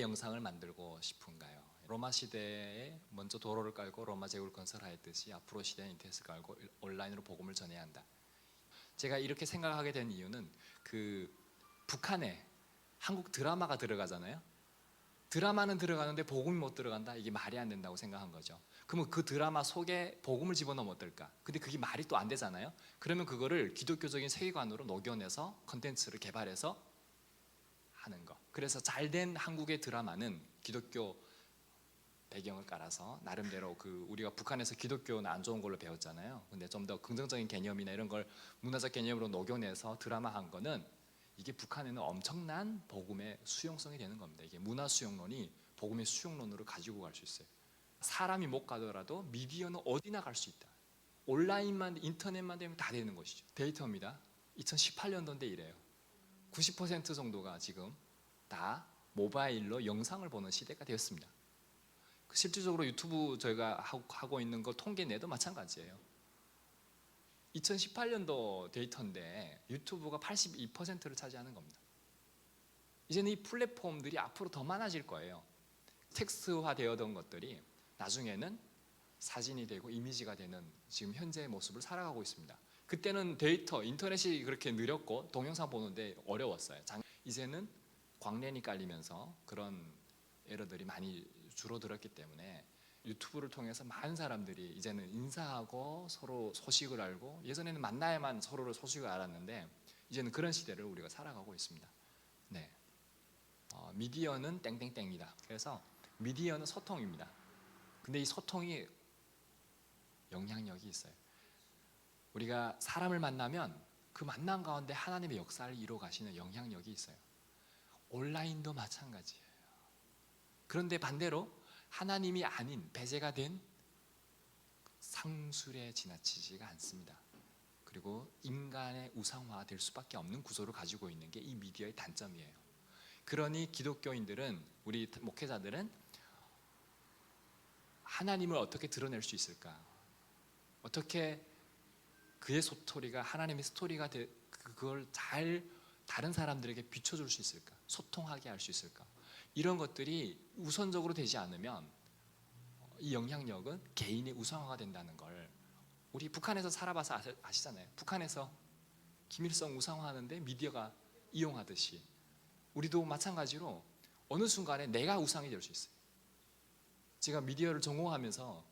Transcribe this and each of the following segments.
영상을 만들고 싶은가요? 로마 시대에 먼저 도로를 깔고 로마 제국을 건설하였듯이 앞으로 시대는 인터넷을 깔고 온라인으로 복음을 전해야 한다. 제가 이렇게 생각하게 된 이유는 북한에 한국 드라마가 들어가잖아요. 드라마는 들어가는데 복음이 못 들어간다? 이게 말이 안 된다고 생각한 거죠. 그러면 그 드라마 속에 복음을 집어넣으면 어떨까? 근데 그게 말이 또 안 되잖아요. 그러면 그거를 기독교적인 세계관으로 녹여내서 컨텐츠를 개발해서 하는 거. 그래서 잘된 한국의 드라마는 기독교 배경을 깔아서 나름대로 우리가 북한에서 기독교는 안 좋은 걸로 배웠잖아요. 근데 좀 더 긍정적인 개념이나 이런 걸 문화적 개념으로 녹여내서 드라마 한 거는 이게 북한에는 엄청난 복음의 수용성이 되는 겁니다. 이게 문화 수용론이 복음의 수용론으로 가지고 갈 수 있어요. 사람이 못 가더라도 미디어는 어디나 갈 수 있다. 온라인만 인터넷만 되면 다 되는 것이죠. 데이터입니다. 2018년도인데 이래요. 90% 정도가 지금 다 모바일로 영상을 보는 시대가 되었습니다. 실질적으로 유튜브 저희가 하고 있는 거 통계 내도 마찬가지예요. 2018년도 데이터인데 유튜브가 82%를 차지하는 겁니다. 이제는 이 플랫폼들이 앞으로 더 많아질 거예요. 텍스트화 되어던 것들이 나중에는 사진이 되고 이미지가 되는 지금 현재의 모습을 살아가고 있습니다. 그때는 데이터, 인터넷이 그렇게 느렸고 동영상 보는데 어려웠어요. 이제는 광랜이 깔리면서 그런 에러들이 많이 줄어들었기 때문에 유튜브를 통해서 많은 사람들이 이제는 인사하고 서로 소식을 알고, 예전에는 만나야만 서로를 소식을 알았는데 이제는 그런 시대를 우리가 살아가고 있습니다. 네, 미디어는 땡땡땡이다. 그래서 미디어는 소통입니다. 근데 이 소통이 영향력이 있어요. 우리가 사람을 만나면 그 만남 가운데 하나님의 역사를 이루어 가시는 영향력이 있어요. 온라인도 마찬가지예요. 그런데 반대로 하나님이 아닌 배제가 된 상술에 지나치지가 않습니다. 그리고 인간의 우상화가 될 수밖에 없는 구조를 가지고 있는 게 이 미디어의 단점이에요. 그러니 기독교인들은, 우리 목회자들은 하나님을 어떻게 드러낼 수 있을까? 어떻게 그의 스토리가 하나님의 스토리가 그걸 잘 다른 사람들에게 비춰줄 수 있을까? 소통하게 할 수 있을까? 이런 것들이 우선적으로 되지 않으면 이 영향력은 개인의 우상화가 된다는 걸 우리 북한에서 살아봐서 아시잖아요. 북한에서 김일성 우상화하는데 미디어가 이용하듯이 우리도 마찬가지로 어느 순간에 내가 우상이 될 수 있어요. 제가 미디어를 전공하면서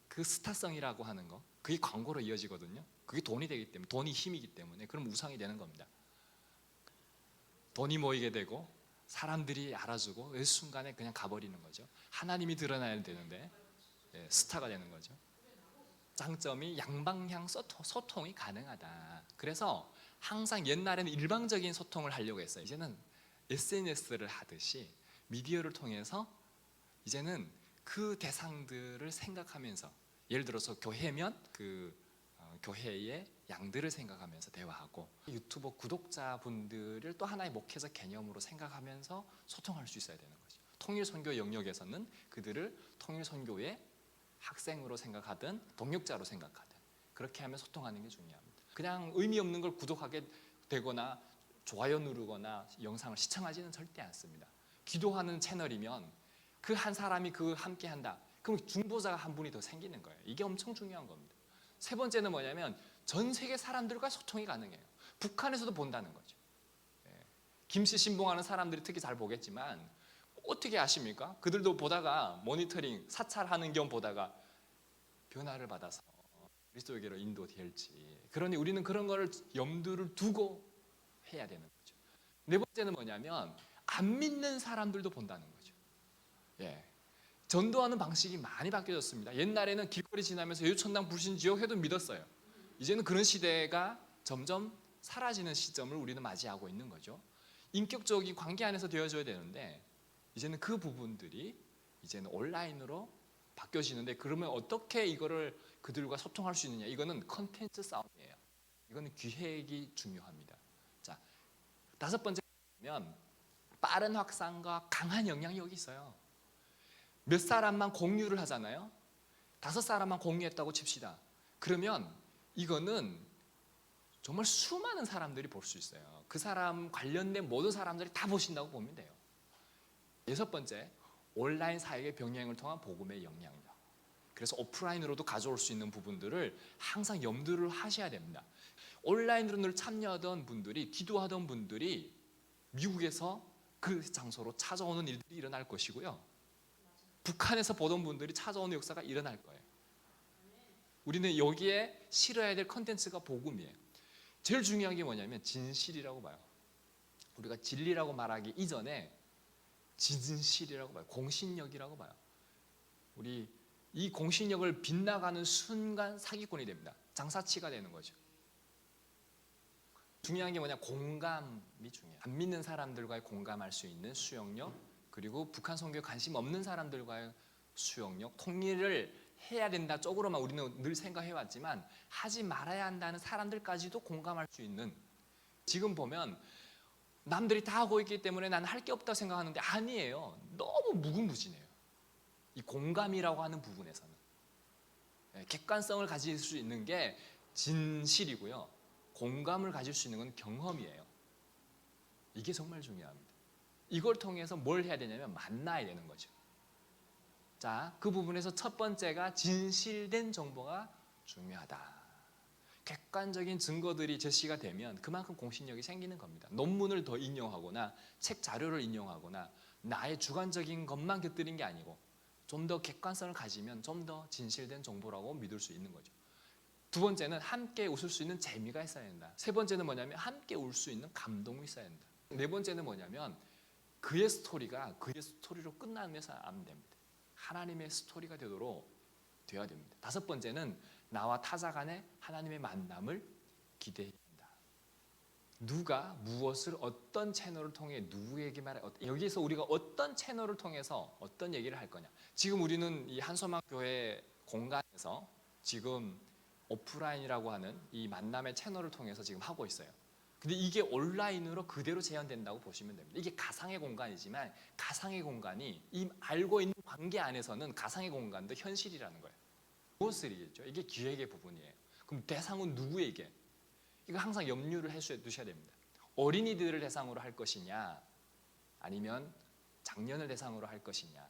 그 스타성이라고 하는 거, 그게 광고로 이어지거든요. 그게 돈이 되기 때문에, 돈이 힘이기 때문에 그럼 우상이 되는 겁니다. 돈이 모이게 되고 사람들이 알아주고 그 순간에 그냥 가버리는 거죠. 하나님이 드러나야 되는데 스타가 되는 거죠. 장점이 양방향 소통이 가능하다. 그래서 항상 옛날에는 일방적인 소통을 하려고 했어요. 이제는 SNS를 하듯이 미디어를 통해서 이제는 그 대상들을 생각하면서, 예를 들어서 교회면 교회의 양들을 생각하면서 대화하고, 유튜브 구독자분들을 또 하나의 목회자 개념으로 생각하면서 소통할 수 있어야 되는 거죠. 통일선교 영역에서는 그들을 통일선교의 학생으로 생각하든 동역자로 생각하든 그렇게 하면 소통하는 게 중요합니다. 그냥 의미 없는 걸 구독하게 되거나 좋아요 누르거나 영상을 시청하지는 절대 않습니다. 기도하는 채널이면 그 한 사람이 함께 한다. 그럼 중보자가 한 분이 더 생기는 거예요. 이게 엄청 중요한 겁니다. 세 번째는 뭐냐면 전 세계 사람들과 소통이 가능해요. 북한에서도 본다는 거죠. 김씨 신봉하는 사람들이 특히 잘 보겠지만 어떻게 아십니까? 그들도 보다가 모니터링, 사찰하는 겸 보다가 변화를 받아서 그리스도에게로 인도될지. 그러니 우리는 그런 거를 염두를 두고 해야 되는 거죠. 네 번째는 뭐냐면 안 믿는 사람들도 본다는 거죠. 전도하는 방식이 많이 바뀌어졌습니다. 옛날에는 길거리 지나면서 예수천당 불신지옥 해도 믿었어요. 이제는 그런 시대가 점점 사라지는 시점을 우리는 맞이하고 있는 거죠. 인격적인 관계 안에서 되어줘야 되는데 이제는 그 부분들이 이제는 온라인으로 바뀌어지는데, 그러면 어떻게 이거를 그들과 소통할 수 있느냐? 이거는 컨텐츠 싸움이에요. 이거는 기획이 중요합니다. 자, 다섯 번째는 빠른 확산과 강한 영향력이 있어요. 몇 사람만 공유를 하잖아요. 5사람만 공유했다고 칩시다. 그러면 이거는 정말 수많은 사람들이 볼 수 있어요. 그 사람 관련된 모든 사람들이 다 보신다고 보면 돼요. 여섯 번째, 온라인 사역의 병행을 통한 복음의 영향력. 그래서 오프라인으로도 가져올 수 있는 부분들을 항상 염두를 하셔야 됩니다. 온라인으로 늘 참여하던 분들이, 기도하던 분들이 미국에서 그 장소로 찾아오는 일들이 일어날 것이고요, 북한에서 보던 분들이 찾아오는 역사가 일어날 거예요. 우리는 여기에 실어야 될 컨텐츠가 복음이에요. 제일 중요한 게 뭐냐면 진실이라고 봐요. 우리가 진리라고 말하기 이전에 진실이라고 봐요. 공신력이라고 봐요. 우리 이 공신력을 빗나가는 순간 사기꾼이 됩니다. 장사치가 되는 거죠. 중요한 게 뭐냐, 공감이 중요해요. 안 믿는 사람들과의 공감할 수 있는 수용력, 그리고 북한 선교에 관심 없는 사람들과의 수용력, 통일을 해야 된다 쪽으로만 우리는 늘 생각해왔지만 하지 말아야 한다는 사람들까지도 공감할 수 있는, 지금 보면 남들이 다 하고 있기 때문에 나는 할 게 없다고 생각하는데 아니에요. 너무 무궁무진해요. 이 공감이라고 하는 부분에서는 객관성을 가질 수 있는 게 진실이고요, 공감을 가질 수 있는 건 경험이에요. 이게 정말 중요합니다. 이걸 통해서 뭘 해야 되냐면 만나야 되는 거죠. 자, 그 부분에서 첫 번째가 진실된 정보가 중요하다. 객관적인 증거들이 제시가 되면 그만큼 공신력이 생기는 겁니다. 논문을 더 인용하거나 책 자료를 인용하거나 나의 주관적인 것만 곁들인 게 아니고 좀 더 객관성을 가지면 좀 더 진실된 정보라고 믿을 수 있는 거죠. 두 번째는 함께 웃을 수 있는 재미가 있어야 된다. 세 번째는 뭐냐면 함께 울 수 있는 감동이 있어야 된다. 네 번째는 뭐냐면 그의 스토리가 그의 스토리로 끝나면서 안 됩니다. 하나님의 스토리가 되도록 되어야 됩니다. 다섯 번째는 나와 타자 간의 하나님의 만남을 기대해야 된다. 누가 무엇을 어떤 채널을 통해 누구에게 말해, 여기서 우리가 어떤 채널을 통해서 어떤 얘기를 할 거냐. 지금 우리는 이 한소망 교회 공간에서 지금 오프라인이라고 하는 이 만남의 채널을 통해서 지금 하고 있어요. 근데 이게 온라인으로 그대로 재현된다고 보시면 됩니다. 이게 가상의 공간이지만 가상의 공간이 이 알고 있는 관계 안에서는 가상의 공간도 현실이라는 거예요. 무엇을이겠죠? 이게 기획의 부분이에요. 그럼 대상은 누구에게? 이거 항상 염려를 해두셔야 됩니다. 어린이들을 대상으로 할 것이냐, 아니면 장년을 대상으로 할 것이냐,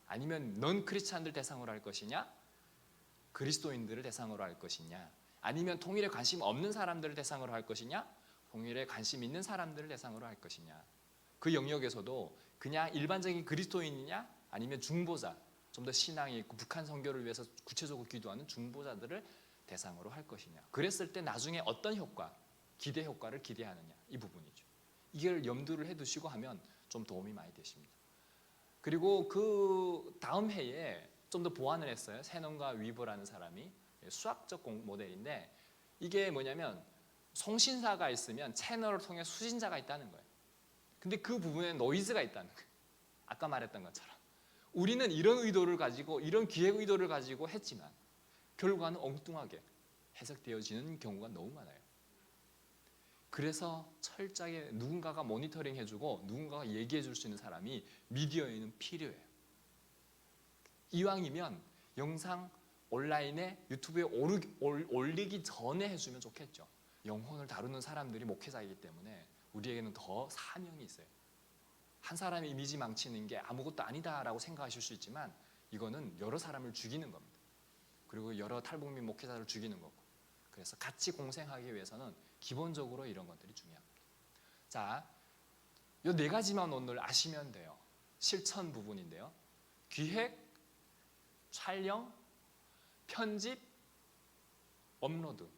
아니면 넌 크리스찬들 대상으로 할 것이냐, 그리스도인들을 대상으로 할 것이냐, 아니면 통일에 관심 없는 사람들을 대상으로 할 것이냐, 통일에 관심 있는 사람들을 대상으로 할 것이냐. 그 영역에서도 그냥 일반적인 그리스도인이냐, 아니면 중보자, 좀 더 신앙이 있고 북한 선교를 위해서 구체적으로 기도하는 중보자들을 대상으로 할 것이냐. 그랬을 때 나중에 어떤 효과, 기대 효과를 기대하느냐, 이 부분이죠. 이걸 염두를 해두시고 하면 좀 도움이 많이 되십니다. 그리고 그 다음 해에 좀 더 보완을 했어요. 세논과 위버라는 사람이 수학적 모델인데, 이게 뭐냐면 송신사가 있으면 채널을 통해 수신자가 있다는 거예요. 근데 그 부분에 노이즈가 있다는 거예요. 아까 말했던 것처럼 우리는 이런 의도를 가지고, 이런 기획 의도를 가지고 했지만 결과는 엉뚱하게 해석되어지는 경우가 너무 많아요. 그래서 철저하게 누군가가 모니터링 해주고 누군가가 얘기해 줄 수 있는 사람이 미디어에는 필요해요. 이왕이면 영상 온라인에 유튜브에 올리기 전에 해주면 좋겠죠. 영혼을 다루는 사람들이 목회자이기 때문에 우리에게는 더 사명이 있어요. 한 사람의 이미지 망치는 게 아무것도 아니다라고 생각하실 수 있지만 이거는 여러 사람을 죽이는 겁니다. 그리고 여러 탈북민 목회자를 죽이는 거고. 그래서 같이 공생하기 위해서는 기본적으로 이런 것들이 중요합니다. 자, 이 네 가지만 오늘 아시면 돼요. 실천 부분인데요. 기획, 촬영, 편집, 업로드.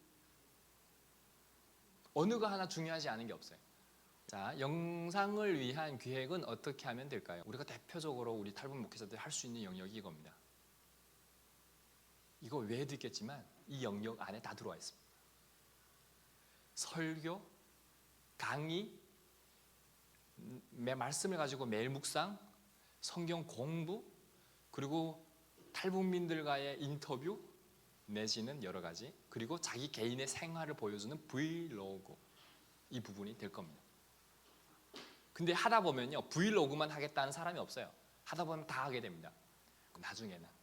어느가 하나 중요하지 않은 게 없어요. 자, 영상을 위한 기획은 어떻게 하면 될까요? 우리가 대표적으로 우리 탈북 목회자들이 할 수 있는 영역이 이겁니다. 이거 외에도 있겠지만 이 영역 안에 다 들어와 있습니다. 설교, 강의, 말씀을 가지고 매일 묵상, 성경 공부, 그리고 탈북민들과의 인터뷰 내지는 여러 가지, 그리고 자기 개인의 생활을 보여주는 브이로그, 이 부분이 될 겁니다. 근데 하다 보면요, 브이로그만 하겠다는 사람이 없어요. 하다 보면 다 하게 됩니다. 나중에는.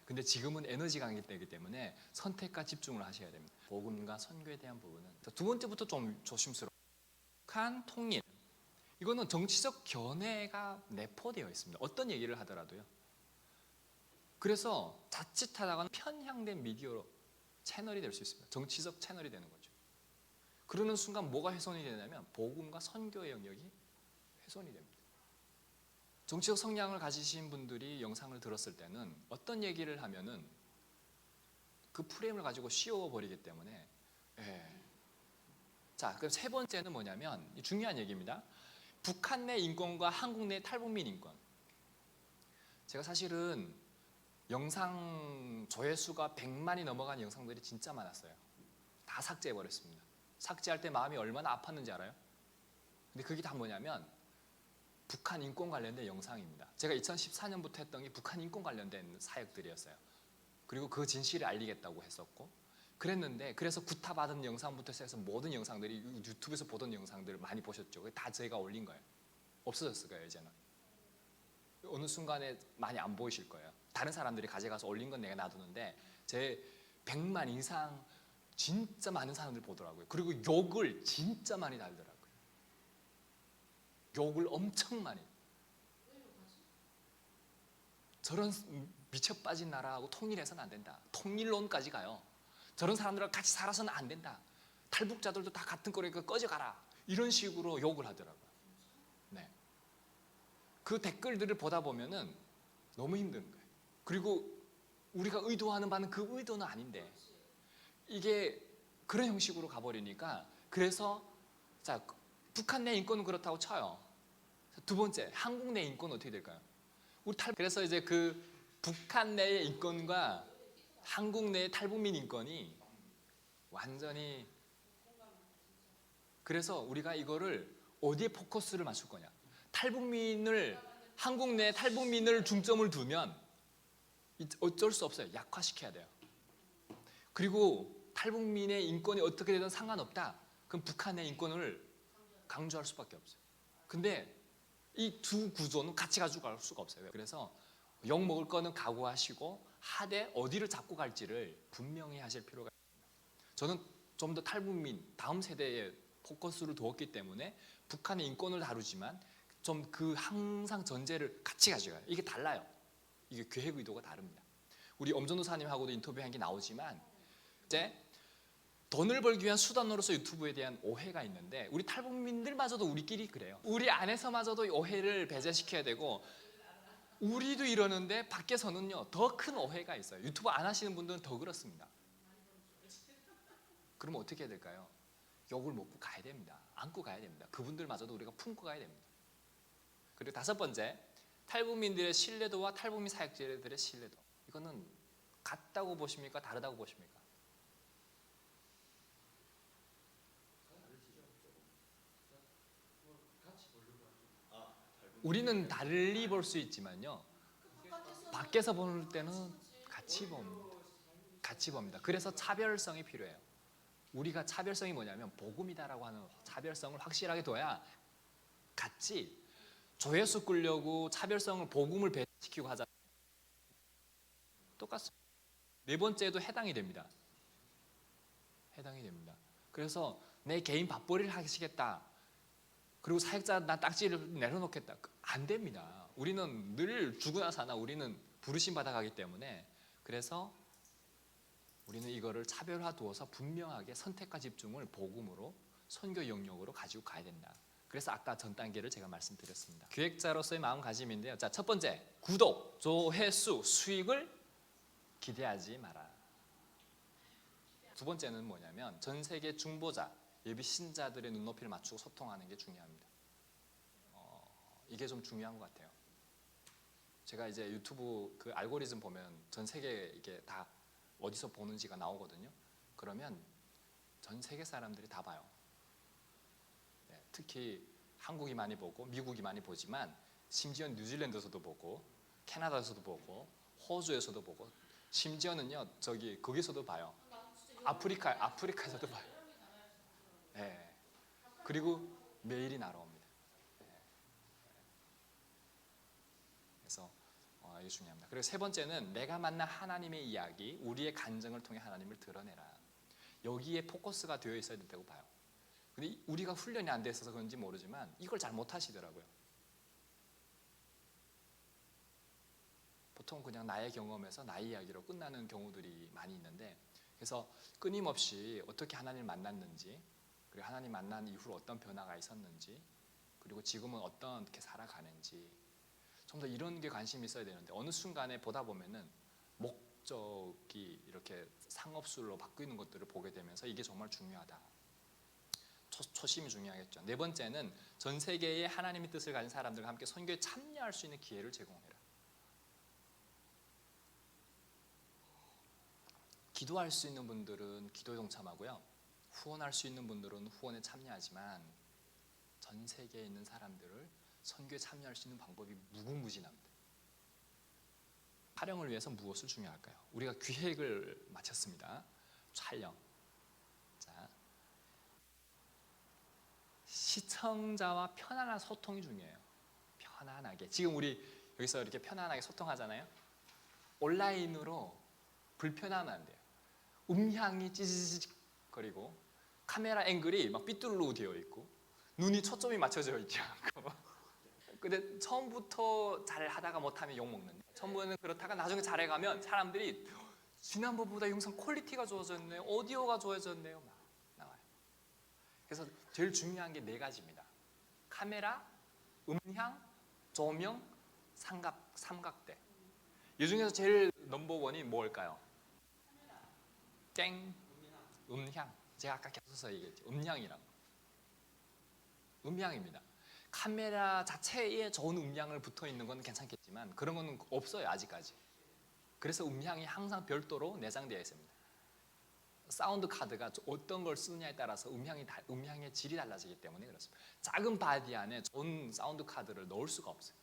근데 지금은 에너지 관계이기 때문에 선택과 집중을 하셔야 됩니다. 복음과 선교에 대한 부분은 두 번째부터 좀 조심스러워. 북한 통일, 이거는 정치적 견해가 내포되어 있습니다. 어떤 얘기를 하더라도요. 그래서 자칫하다가는 편향된 미디어 채널이 될 수 있습니다. 정치적 채널이 되는 거죠. 그러는 순간 뭐가 훼손이 되냐면 복음과 선교의 영역이 훼손이 됩니다. 정치적 성향을 가지신 분들이 영상을 들었을 때는 어떤 얘기를 하면은 그 프레임을 가지고 씌워버리기 때문에 자, 그럼 세 번째는 뭐냐면 중요한 얘기입니다. 북한 내 인권과 한국 내 탈북민 인권. 제가 사실은 영상 조회수가 100만이 넘어간 영상들이 진짜 많았어요. 다 삭제해버렸습니다. 삭제할 때 마음이 얼마나 아팠는지 알아요? 근데 그게 다 뭐냐면 북한 인권 관련된 영상입니다. 제가 2014년부터 했던 게 북한 인권 관련된 사역들이었어요. 그리고 그 진실을 알리겠다고 했었고 그랬는데 그래서 구타받은 영상부터 시작해서 모든 영상들이 유튜브에서 보던 영상들을 많이 보셨죠. 다 제가 올린 거예요. 없어졌을 거예요 이제는. 어느 순간에 많이 안 보이실 거예요. 다른 사람들이 가져가서 올린 건 내가 놔두는데 제 100만 이상 진짜 많은 사람들이 보더라고요. 그리고 욕을 진짜 많이 달더라고요. 욕을 엄청 많이. 저런 미쳐 빠진 나라하고 통일해서는 안 된다. 통일론까지 가요. 저런 사람들과 같이 살아서는 안 된다. 탈북자들도 다 같은 거니까 꺼져가라. 이런 식으로 욕을 하더라고요. 네. 그 댓글들을 보다 보면은 너무 힘든 거예요. 그리고 우리가 의도하는 바는 그 의도는 아닌데 이게 그런 형식으로 가버리니까 그래서 자 북한 내 인권은 그렇다고 쳐요. 두 번째 한국 내 인권은 어떻게 될까요? 그래서 이제 그 북한 내의 인권과 한국 내의 탈북민 인권이 완전히 그래서 우리가 이거를 어디에 포커스를 맞출 거냐? 탈북민을 한국 내 탈북민을 중점을 두면 어쩔 수 없어요. 약화시켜야 돼요. 그리고 탈북민의 인권이 어떻게 되든 상관없다. 그럼 북한의 인권을 강조할 수밖에 없어요. 근데 이 두 구조는 같이 가지고 갈 수가 없어요. 그래서 욕 먹을 거는 각오하시고 하되 어디를 잡고 갈지를 분명히 하실 필요가 있습니다. 저는 좀 더 탈북민 다음 세대에 포커스를 두었기 때문에 북한의 인권을 다루지만 좀 그 항상 전제를 같이 가져가요. 이게 달라요. 이게 계획 의도가 다릅니다. 우리 엄전도사님하고도 인터뷰한 게 나오지만 이제 돈을 벌기 위한 수단으로서 유튜브에 대한 오해가 있는데 우리 탈북민들마저도 우리끼리 그래요. 우리 안에서마저도 오해를 배제시켜야 되고 우리도 이러는데 밖에서는요 더 큰 오해가 있어요. 유튜브 안 하시는 분들은 더 그렇습니다. 그러면 어떻게 해야 될까요? 욕을 먹고 가야 됩니다. 안고 가야 됩니다. 그분들마저도 우리가 품고 가야 됩니다. 그리고 다섯 번째, 탈북민들의 신뢰도와 탈북민 사역자들의 신뢰도. 이거는 같다고 보십니까? 다르다고 보십니까? 우리는 달리 볼 수 있지만요. 밖에서 볼 때는 같이 봅니다. 그래서 차별성이 필요해요. 우리가 차별성이 뭐냐면 복음이다라고 하는 차별성을 확실하게 둬야 같이 조회수 끌려고 차별성을 복음을 배치시키고 하자. 똑같습니다. 네 번째도 해당이 됩니다. 해당이 됩니다. 그래서 내 개인 밥벌이를 하시겠다. 그리고 사역자 나 딱지를 내려놓겠다. 안 됩니다. 우리는 늘 죽으나 사나 우리는 부르심 받아가기 때문에 그래서 우리는 이거를 차별화 두어서 분명하게 선택과 집중을 복음으로 선교 영역으로 가지고 가야 된다. 그래서 아까 전 단계를 제가 말씀드렸습니다. 기획자로서의 마음가짐인데요. 자, 첫 번째, 구독, 조회수, 수익을 기대하지 마라. 두 번째는 뭐냐면 전 세계 중보자, 예비 신자들의 눈높이를 맞추고 소통하는 게 중요합니다. 이게 좀 중요한 것 같아요. 제가 이제 유튜브 그 알고리즘 보면 전 세계 이게 다 어디서 보는지가 나오거든요. 그러면 전 세계 사람들이 다 봐요. 네, 특히 한국이 많이 보고 미국이 많이 보지만 심지어 뉴질랜드에서도 보고 캐나다에서도 보고 호주에서도 보고 심지어는요 저기 거기서도 봐요. 아프리카에서도 봐요. 네. 그리고 메일이 날아옵니다. 네. 그래서 이게 중요합니다. 그리고 세 번째는 내가 만난 하나님의 이야기, 우리의 간증을 통해 하나님을 드러내라. 여기에 포커스가 되어 있어야 된다고 봐요. 근데 우리가 훈련이 안 돼 있어서 그런지 모르지만 이걸 잘 못하시더라고요. 보통 그냥 나의 경험에서 나의 이야기로 끝나는 경우들이 많이 있는데, 그래서 끊임없이 어떻게 하나님을 만났는지, 그리고 하나님 만난 이후로 어떤 변화가 있었는지, 그리고 지금은 어떻게 살아가는지 좀 더 이런 게 관심이 있어야 되는데, 어느 순간에 보다 보면은 목적이 이렇게 상업술로 바뀌는 것들을 보게 되면서 이게 정말 중요하다. 초심이 중요하겠죠. 네 번째는 전 세계에 하나님의 뜻을 가진 사람들과 함께 선교에 참여할 수 있는 기회를 제공해라. 기도할 수 있는 분들은 기도에 동참하고요, 후원할 수 있는 분들은 후원에 참여하지만 전 세계에 있는 사람들을 선교에 참여할 수 있는 방법이 무궁무진합니다. 촬영을 위해서 무엇을 중요할까요? 우리가 기획을 마쳤습니다. 촬영. 자, 시청자와 편안한 소통이 중요해요. 편안하게. 지금 우리 여기서 이렇게 편안하게 소통하잖아요. 온라인으로 불편하면 안 돼요. 음향이 찌지직 거리고 카메라 앵글이 막 삐뚤로 되어 있고 눈이 초점이 맞춰져 있지 않고 근데 처음부터 잘 하다가 못하면 욕먹는데, 처음에는 그렇다가 나중에 잘해가면 사람들이 지난번보다 영상 퀄리티가 좋아졌네요, 오디오가 좋아졌네요 막 나와요. 그래서 제일 중요한 게 네 가지입니다. 카메라, 음향, 조명, 삼각대. 이 중에서 제일 넘버원이 뭘까요? 땡. 음향. 제가 아까 계속해서 얘기했죠. 음향이라고. 음향입니다. 카메라 자체에 좋은 음향을 붙어 있는 건 괜찮겠지만 그런 건 없어요, 아직까지. 그래서 음향이 항상 별도로 내장되어 있습니다. 사운드 카드가 어떤 걸 쓰느냐에 따라서 음향의 질이 달라지기 때문에 그렇습니다. 작은 바디 안에 좋은 사운드 카드를 넣을 수가 없어요.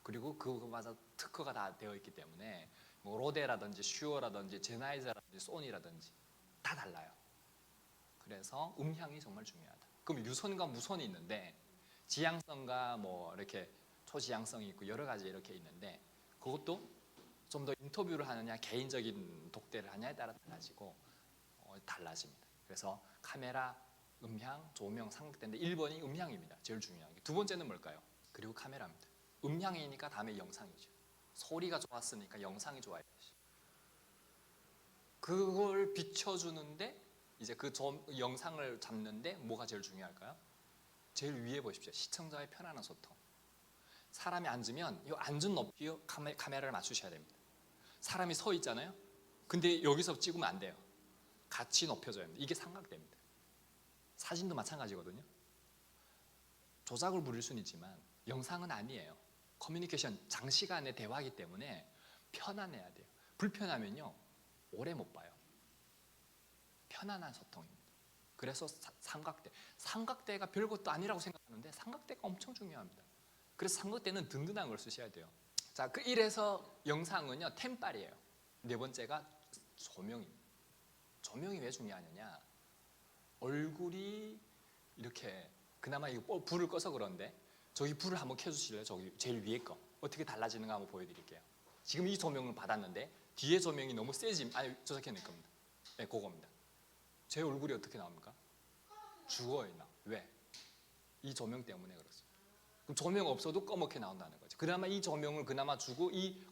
그리고 그거마다 특허가 다 되어 있기 때문에 뭐 로데라든지 슈어라든지 제나이저라든지 소니라든지 다 달라요. 그래서 음향이 정말 중요하다. 그럼 유선과 무선이 있는데, 지향성과 뭐 이렇게 초지향성이 있고 여러 가지 이렇게 있는데, 그것도 좀 더 인터뷰를 하느냐 개인적인 독대를 하냐에 따라 달라지고 달라집니다. 그래서 카메라, 음향, 조명, 삼각대인데 1번이 음향입니다. 제일 중요한 게. 두 번째는 뭘까요? 그리고 카메라입니다. 음향이니까 다음에 영상이죠. 소리가 좋았으니까 영상이 좋아야지. 그걸 비춰주는데 이제 그 영상을 잡는데 뭐가 제일 중요할까요? 제일 위에 보십시오. 시청자의 편안한 소통. 사람이 앉으면 이 앉은 높이에 카메라를 맞추셔야 됩니다. 사람이 서 있잖아요. 근데 여기서 찍으면 안 돼요. 같이 높여줘야 합니다. 이게 삼각대입니다. 사진도 마찬가지거든요. 조작을 부릴 수는 있지만 영상은 아니에요. 커뮤니케이션, 장시간의 대화이기 때문에 편안해야 돼요. 불편하면요 오래 못 봐요. 편안한 소통입니다. 그래서 삼각대가 별것도 아니라고 생각하는데 삼각대가 엄청 중요합니다. 그래서 삼각대는 든든한 걸 쓰셔야 돼요. 자, 그 1에서 영상은요 템빨이에요. 네 번째가 조명입니다. 조명이 왜 중요하느냐, 얼굴이 이렇게 그나마 이거 불을 꺼서 그런데 저기 불을 한번 켜주실래요? 저기 제일 위에 거 어떻게 달라지는가 한번 보여드릴게요. 지금 이 조명을 받았는데 뒤에 조명이 너무 세지, 아니 저렇게 낼 겁니다. 네, 그겁니다. 제 얼굴이 어떻게 나옵니까? 죽어요. 왜? 이 조명 때문에 그렇습니다. 그럼 조명 없어도 꺼멓게 나온다는 거죠. 그나마 이 조명을 그나마 주고 이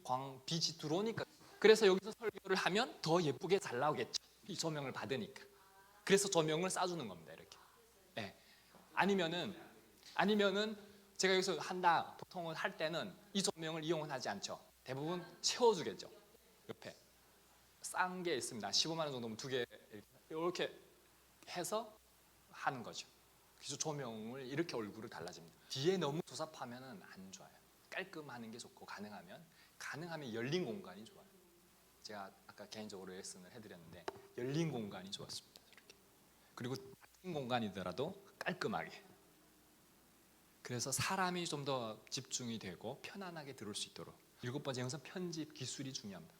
빛이 들어오니까, 그래서 여기서 설교를 하면 더 예쁘게 잘 나오겠죠. 이 조명을 받으니까. 그래서 조명을 쏴주는 겁니다. 이렇게. 네. 아니면은 제가 여기서 한다, 보통은 할 때는 이 조명을 이용하지 않죠. 대부분 채워주겠죠. 옆에 싼 게 있습니다. 15만 원 정도면 2개 이렇게 해서 하는 거죠. 그래서 조명을 이렇게 얼굴을 달라집니다. 뒤에 너무 조잡하면 안 좋아요. 깔끔하는 게 좋고, 가능하면 열린 공간이 좋아요. 제가 아까 개인적으로 레슨을 해드렸는데 열린 공간이 좋았습니다. 이렇게. 그리고 닫힌 공간이더라도 깔끔하게. 그래서 사람이 좀 더 집중이 되고 편안하게 들을 수 있도록. 7번째, 영상 편집 기술이 중요합니다.